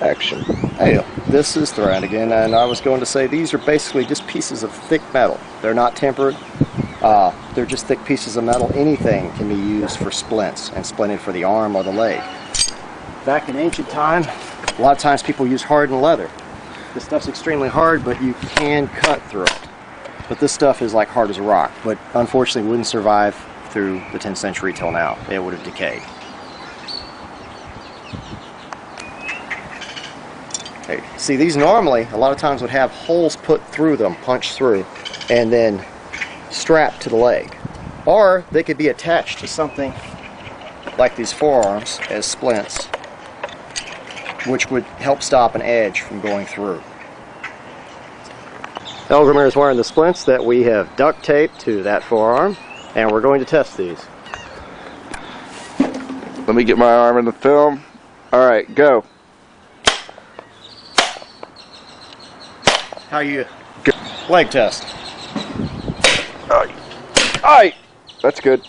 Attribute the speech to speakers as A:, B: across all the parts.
A: Action. Hey, this is Thrand again, and I was going to say these are basically just pieces of thick metal. They're not tempered. They're just thick pieces of metal. Anything can be used for splints and splinted for the arm or the leg. Back in ancient time, a lot of times people use hardened leather. This stuff's extremely hard, but you can cut through it. But this stuff is like hard as a rock, but unfortunately wouldn't survive through the 10th century till now. It would have decayed. Okay. See, these normally, a lot of times would have holes put through them, punched through, and then strapped to the leg. Or they could be attached to something like these forearms as splints, which would help stop an edge from going through. Eldgrimr is wearing the splints that we have duct taped to that forearm, and we're going to test these.
B: Let me get my arm in the film. Alright, go.
A: How you? Good. Leg test.
B: Aye. That's good.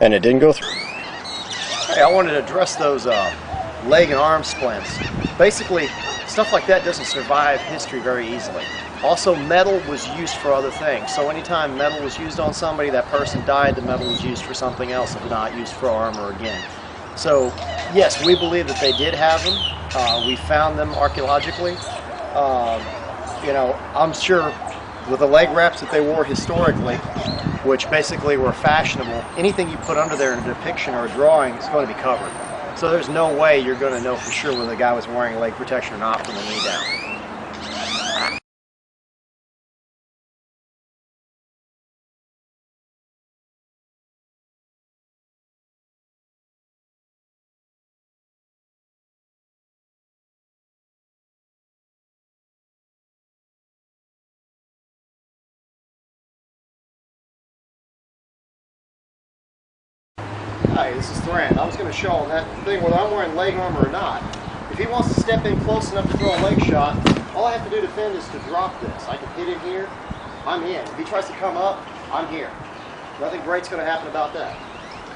A: And it didn't go through. Hey, I wanted to address those leg and arm splints. Basically, stuff like that doesn't survive history very easily. Also, metal was used for other things. So anytime metal was used on somebody, that person died, the metal was used for something else, if not used for armor again. So, yes, we believe that they did have them. We found them archaeologically. You know, I'm sure with the leg wraps that they wore historically, which basically were fashionable, anything you put under there in a depiction or a drawing is going to be covered. So there's no way you're going to know for sure whether the guy was wearing leg protection or not from the knee down. Hi, this is Thrand. I was going to show on that thing whether I'm wearing leg armor or not. If he wants to step in close enough to throw a leg shot, all I have to do to defend is to drop this. I can hit him here, I'm in. If he tries to come up, I'm here. Nothing great's going to happen about that.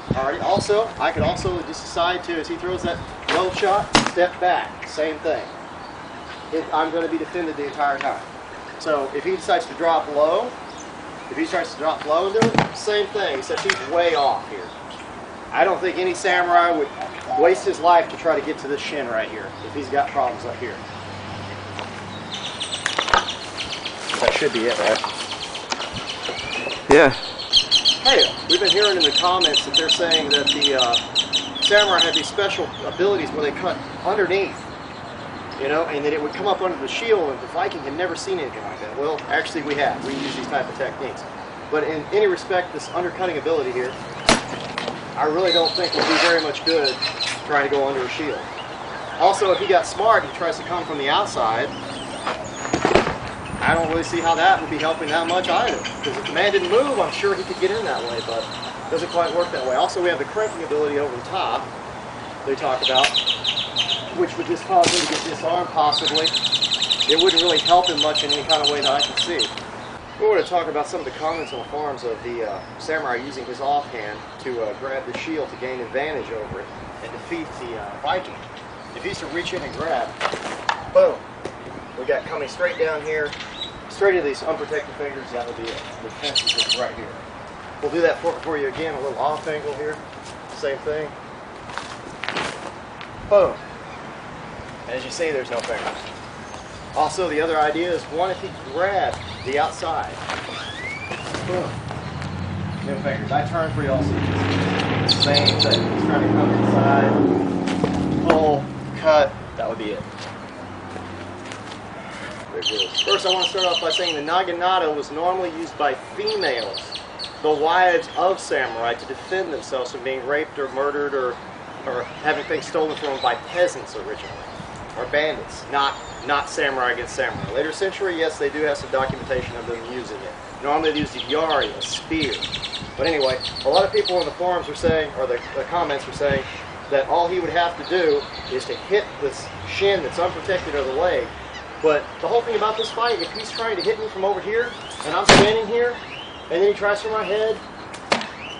A: Alrighty. Also, I could also just decide to, as he throws that low shot, step back. Same thing. I'm going to be defended the entire time. So if he decides to drop low, into it, same thing, except he's way off here. I don't think any samurai would waste his life to try to get to this shin right here if he's got problems up here. That should be it, right?
B: Yeah.
A: Hey, we've been hearing in the comments that they're saying that the samurai had these special abilities where they cut underneath, you know, and that it would come up under the shield, and the Viking had never seen anything like that. Well, actually we have. We use these type of techniques. But in any respect, this undercutting ability here, I really don't think will do very much good trying to go under a shield. Also, if he got smart and tries to come from the outside, I don't really see how that would be helping that much either. Because if the man didn't move, I'm sure he could get in that way, but it doesn't quite work that way. Also, we have the cranking ability over the top they talk about, which would just cause him to get disarmed possibly. It wouldn't really help him much in any kind of way that I can see. We want to talk about some of the comments on the forums of the samurai using his offhand to grab the shield to gain advantage over it and defeat the Viking. If he used to reach in and grab, boom, we got coming straight down here, straight to these unprotected fingers, that would be it. The fence is just right here. We'll do that for you again, a little off angle here, same thing. Boom. As you see, there's no fingers. Also, the other idea is, one, if he grabbed the outside, boom, no fingers. I turn for you also. Same thing. He's trying to come inside, pull, cut, that would be it. First, I want to start off by saying the naginata was normally used by females, the wives of samurai, to defend themselves from being raped or murdered or having things stolen from them by peasants originally, or bandits, not samurai against samurai. Later century, yes, they do have some documentation of them using it. Normally they used a yari, a spear. But anyway, a lot of people in the forums were saying, or the comments were saying, that all he would have to do is to hit this shin that's unprotected or the leg. But the whole thing about this fight, if he's trying to hit me from over here, and I'm standing here, and then he tries for my head,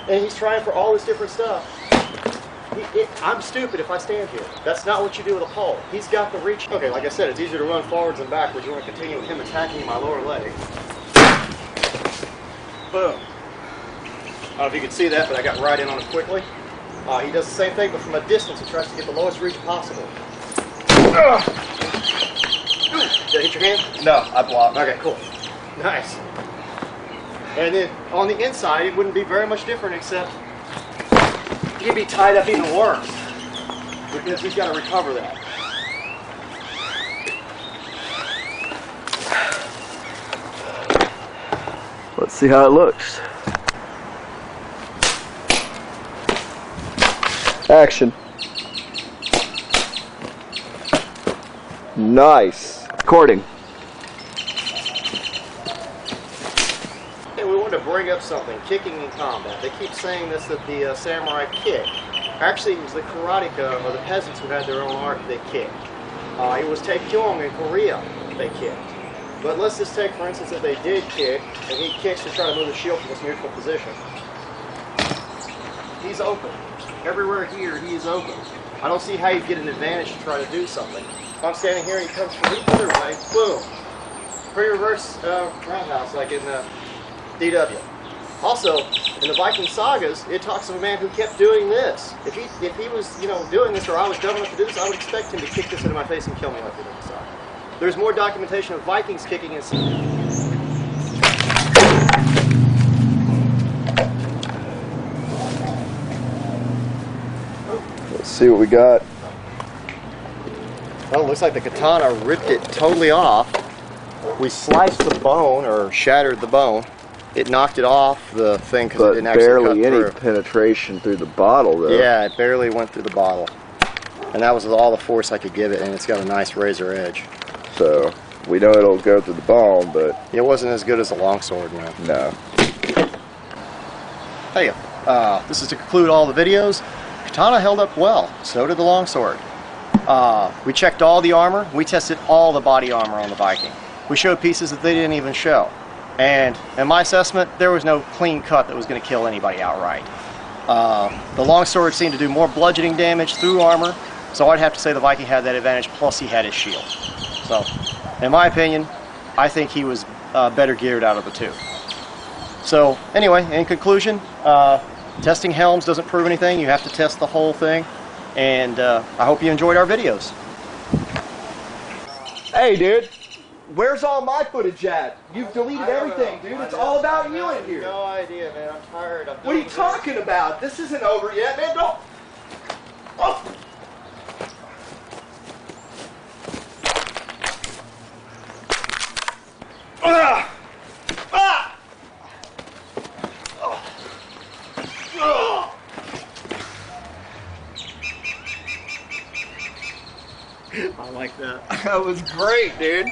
A: and he's trying for all this different stuff, I'm stupid if I stand here. That's not what you do with a pole. He's got the reach. Okay, like I said, it's easier to run forwards than backwards. You want to continue with him attacking my lower leg. Boom. I don't know if you can see that, but I got right in on it quickly. He does the same thing, but from a distance, he tries to get the lowest reach possible. Did I hit your hand?
C: No, I blocked.
A: Okay, cool. Nice. And then on the inside, it wouldn't be very much different, except he'd be tied up even worse because he's got to recover that.
C: Let's see how it looks.
B: Action. Nice.
C: Recording.
A: Hey, we wanted to bring up something, kicking in combat. They keep saying this, that the samurai kick. Actually, it was the karateka, or the peasants who had their own art, they kicked. It was Taekyong in Korea, they kicked. But let's just take, for instance, that they did kick, and he kicks to try to move the shield from its neutral position. He's open. Everywhere here, he is open. I don't see how you get an advantage to try to do something. If I'm standing here and he comes from the other way, boom. Pre-reverse roundhouse, like in DW. Also, in the Viking sagas, it talks of a man who kept doing this. If he was, doing this, or I was dumb enough to do this, I would expect him to kick this into my face and kill me like he did in the saga. There's more documentation of Vikings kicking in.
B: Let's see what we got.
A: Well, it looks like the katana ripped it totally off. We sliced the bone, or shattered the bone. It knocked it off the thing because it didn't actually
B: barely
A: cut
B: any
A: through.
B: penetration through the bottle, though.
A: Yeah, it barely went through the bottle. And that was all the force I could give it, and it's got a nice razor edge.
B: So we know it'll go through the bone, but
A: It wasn't as good as the longsword, no.
B: no.
A: Hey, this is to conclude all the videos. Katana held up well, so did the longsword. We checked all the armor. We tested all the body armor on the Viking. We showed pieces that they didn't even show. And in my assessment, there was no clean cut that was going to kill anybody outright. The longsword seemed to do more bludgeoning damage through armor, so I'd have to say the Viking had that advantage, plus he had his shield. So, in my opinion, I think he was better geared out of the two. So, anyway, in conclusion, testing helms doesn't prove anything. You have to test the whole thing. And I hope you enjoyed our videos.
C: Hey, dude. Where's all my footage at? You've deleted everything, dude. It's all about you in here.
A: No idea, man. I'm tired.
C: What are you talking about? This isn't over yet, man. Don't. Oh. Ah. Ah. Oh. Oh.
A: I like that.
C: That was great, dude.